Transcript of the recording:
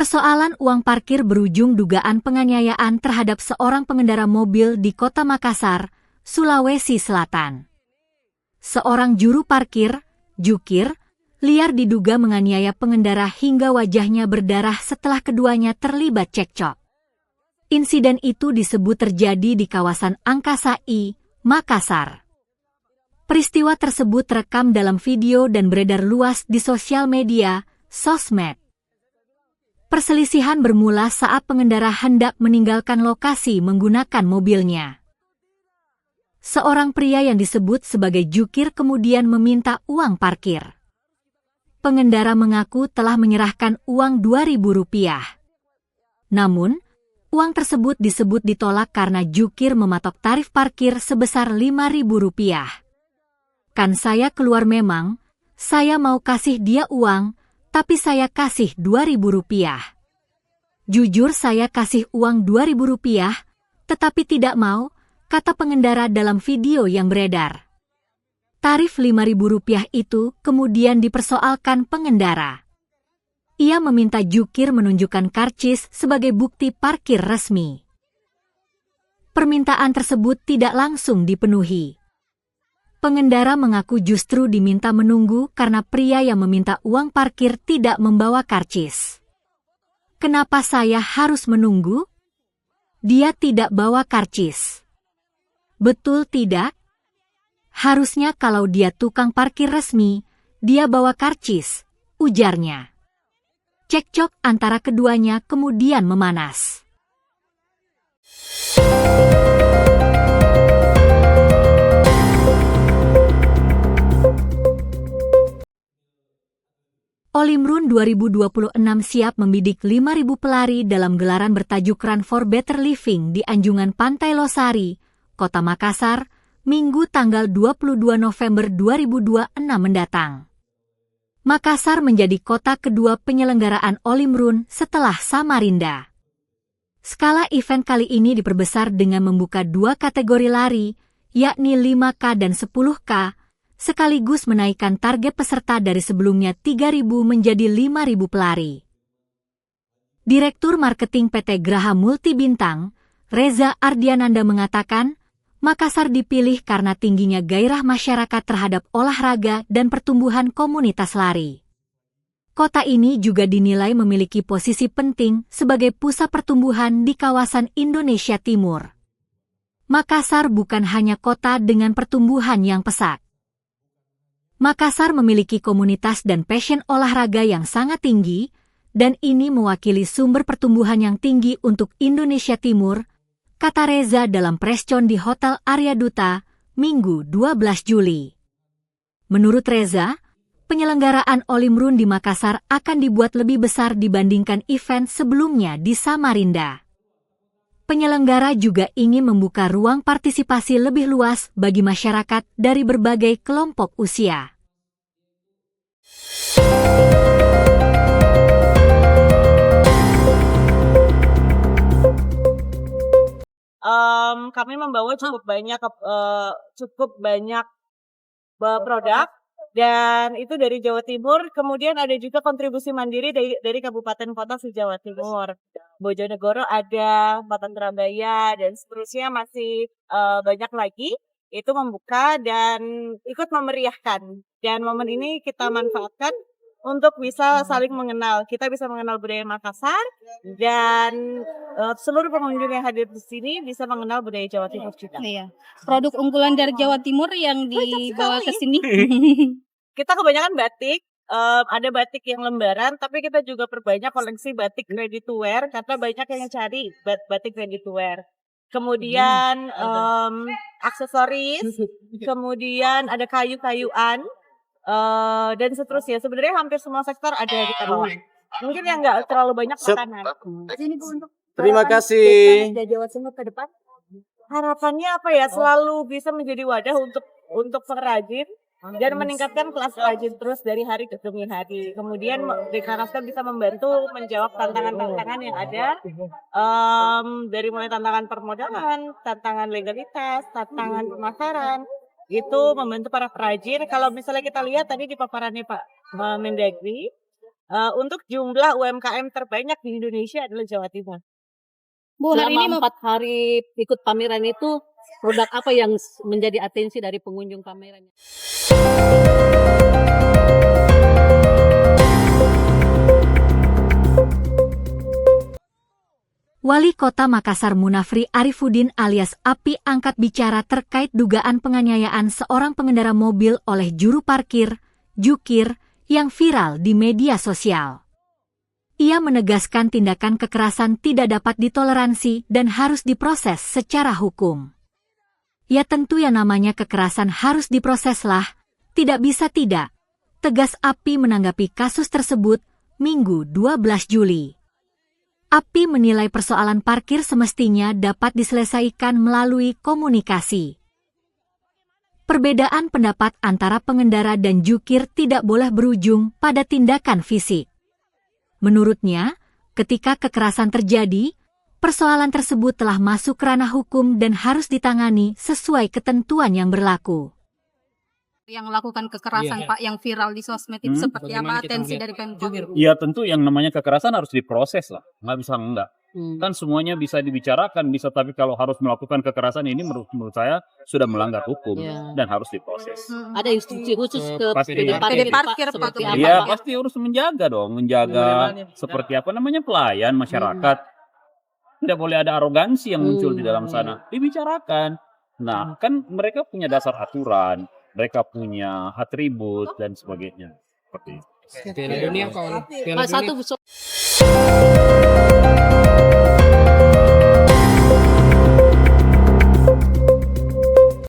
Persoalan uang parkir berujung dugaan penganiayaan terhadap seorang pengendara mobil di Kota Makassar, Sulawesi Selatan. Seorang juru parkir, jukir, liar diduga menganiaya pengendara hingga wajahnya berdarah setelah keduanya terlibat cekcok. Insiden itu disebut terjadi di kawasan Angkasa I, Makassar. Peristiwa tersebut terekam dalam video dan beredar luas di sosial media, sosmed. Perselisihan bermula saat pengendara hendak meninggalkan lokasi menggunakan mobilnya. Seorang pria yang disebut sebagai jukir kemudian meminta uang parkir. Pengendara mengaku telah menyerahkan uang Rp2.000. Namun, uang tersebut disebut ditolak karena jukir mematok tarif parkir sebesar Rp5.000. Kan saya keluar memang, saya mau kasih dia uang, tapi saya kasih Rp2.000. Jujur saya kasih uang Rp2.000, tetapi tidak mau, kata pengendara dalam video yang beredar. Tarif Rp5.000 itu kemudian dipersoalkan pengendara. Ia meminta jukir menunjukkan karcis sebagai bukti parkir resmi. Permintaan tersebut tidak langsung dipenuhi. Pengendara mengaku justru diminta menunggu karena pria yang meminta uang parkir tidak membawa karcis. Kenapa saya harus menunggu? Dia tidak bawa karcis. Betul tidak? Harusnya kalau dia tukang parkir resmi, dia bawa karcis, ujarnya. Cekcok antara keduanya kemudian memanas. Olimrun 2026 siap membidik 5.000 pelari dalam gelaran bertajuk Run for Better Living di Anjungan Pantai Losari, Kota Makassar, Minggu tanggal 22 November 2026 mendatang. Makassar menjadi kota kedua penyelenggaraan Olimrun setelah Samarinda. Skala event kali ini diperbesar dengan membuka 2 kategori lari, yakni 5K dan 10K, sekaligus menaikkan target peserta dari sebelumnya 3.000 menjadi 5.000 pelari. Direktur Marketing PT Graha Multibintang, Reza Ardiananda mengatakan, Makassar dipilih karena tingginya gairah masyarakat terhadap olahraga dan pertumbuhan komunitas lari. Kota ini juga dinilai memiliki posisi penting sebagai pusat pertumbuhan di kawasan Indonesia Timur. Makassar bukan hanya kota dengan pertumbuhan yang pesat. Makassar memiliki komunitas dan passion olahraga yang sangat tinggi, dan ini mewakili sumber pertumbuhan yang tinggi untuk Indonesia Timur, kata Reza dalam preskon di Hotel Arya Duta, Minggu 12 Juli. Menurut Reza, penyelenggaraan Olimrun di Makassar akan dibuat lebih besar dibandingkan event sebelumnya di Samarinda. Penyelenggara juga ingin membuka ruang partisipasi lebih luas bagi masyarakat dari berbagai kelompok usia. Kami membawa cukup banyak produk. Dan itu dari Jawa Timur, kemudian ada juga kontribusi mandiri dari kabupaten kota se-Jawa Timur. Bojonegoro ada, Batang Surabaya, dan seterusnya masih banyak lagi. Itu membuka dan ikut memeriahkan. Dan momen ini kita manfaatkan untuk bisa saling mengenal. Kita bisa mengenal budaya Makassar, dan seluruh pengunjung yang hadir di sini bisa mengenal budaya Jawa Timur juga. Iya. Produk unggulan dari Jawa Timur yang dibawa ke sini. Kita kebanyakan batik, ada batik yang lembaran, tapi kita juga perbanyak koleksi batik ready to wear karena banyak yang cari batik ready to wear. Kemudian aksesoris, kemudian ada kayu-kayuan, dan seterusnya. Sebenarnya hampir semua sektor ada kita bawa. Mungkin yang nggak terlalu banyak makanan. Terima kasih. Jawa Timur ke depan. Harapannya apa ya? Selalu bisa menjadi wadah untuk pengrajin dan meningkatkan kelas perajin terus dari hari ke demi hari. Kemudian diharapkan bisa membantu menjawab tantangan-tantangan yang ada, dari mulai tantangan permodalan, tantangan legalitas, tantangan pemasaran. Itu membantu para perajin. Kalau misalnya kita lihat tadi di paparannya Pak Mendagri, untuk jumlah UMKM terbanyak di Indonesia adalah Jawa Timur. Bu, hari ini Selama 4 hari ikut pameran itu, produk apa yang menjadi atensi dari pengunjung pamerannya? Wali Kota Makassar Munafri Arifuddin alias Api angkat bicara terkait dugaan penganiayaan seorang pengendara mobil oleh juru parkir, jukir, yang viral di media sosial. Ia menegaskan tindakan kekerasan tidak dapat ditoleransi dan harus diproses secara hukum. Ya tentu yang namanya kekerasan harus diproseslah, tidak bisa tidak, tegas Api menanggapi kasus tersebut Minggu 12 Juli. Api menilai persoalan parkir semestinya dapat diselesaikan melalui komunikasi. Perbedaan pendapat antara pengendara dan jukir tidak boleh berujung pada tindakan fisik. Menurutnya, ketika kekerasan terjadi, persoalan tersebut telah masuk ranah hukum dan harus ditangani sesuai ketentuan yang berlaku. yang melakukan kekerasan Pak yang viral di sosmed itu seperti apa atensi dari Pemkot? Ya tentu yang namanya kekerasan harus diproses lah, nggak bisa enggak. Kan semuanya bisa dibicarakan, bisa, tapi kalau harus melakukan kekerasan ini menurut saya sudah melanggar hukum dan harus diproses. Ada instruksi khusus ke Pasti. PD PD parkir, parkir, seperti Pak. apa? Iya Pak? pasti harus menjaga dong, menjaga seperti apa namanya pelayan masyarakat. Tidak boleh ada arogansi yang muncul di dalam sana, dibicarakan. Nah kan mereka punya dasar aturan, mereka punya atribut dan sebagainya. Seperti itu. Piala Dunia kawan. Pak, satu